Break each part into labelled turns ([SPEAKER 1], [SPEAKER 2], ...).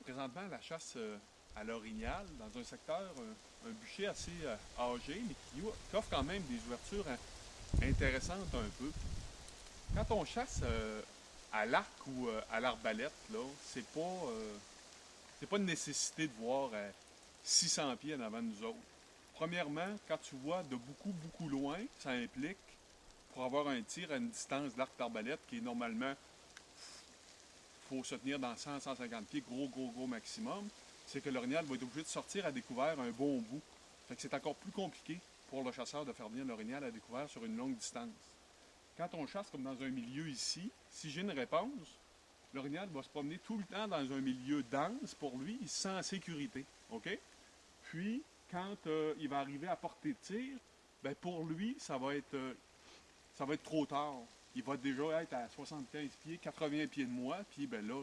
[SPEAKER 1] présentement à la chasse à l'orignal, dans un secteur, un bûcher assez âgé, mais qui offre quand même des ouvertures intéressantes un peu. Quand on chasse à l'arc ou à l'arbalète, là, c'est pas une nécessité de voir 600 pieds en avant de nous autres. Premièrement, quand tu vois de beaucoup, beaucoup loin, ça implique, pour avoir un tir à une distance de l'arc d'arbalète qui est normalement, faut se tenir dans 100-150 pieds, gros, gros, gros maximum, c'est que l'orignal va être obligé de sortir à découvert un bon bout. Fait que c'est encore plus compliqué pour le chasseur de faire venir l'orignal à découvert sur une longue distance. Quand on chasse comme dans un milieu ici, si j'ai une réponse, l'orignal va se promener tout le temps dans un milieu dense pour lui, il se sent en sécurité. OK? Puis, quand il va arriver à portée de tir, ben pour lui, ça va être trop tard. Il va déjà être à 75 pieds, 80 pieds de moi, puis ben là,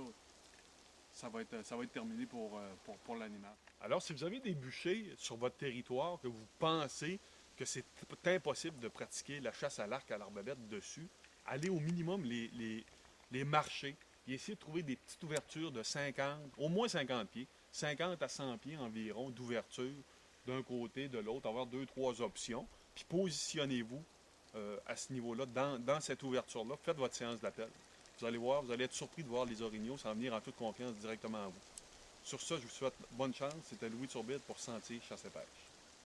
[SPEAKER 1] ça va être terminé pour l'animal. Alors, si vous avez des bûchers sur votre territoire que vous pensez que c'est impossible de pratiquer la chasse à l'arc à l'arbalète dessus, allez au minimum les marcher et essayez de trouver des petites ouvertures de 50, au moins 50 pieds, 50 à 100 pieds environ d'ouverture d'un côté, de l'autre, avoir deux, trois options, puis positionnez-vous à ce niveau-là, dans cette ouverture-là. Faites votre séance d'appel. Vous allez voir, vous allez être surpris de voir les orignaux s'en venir en toute confiance directement à vous. Sur ça, je vous souhaite bonne chance. C'était Louis Turbide pour Sentier Chasse et Pêche.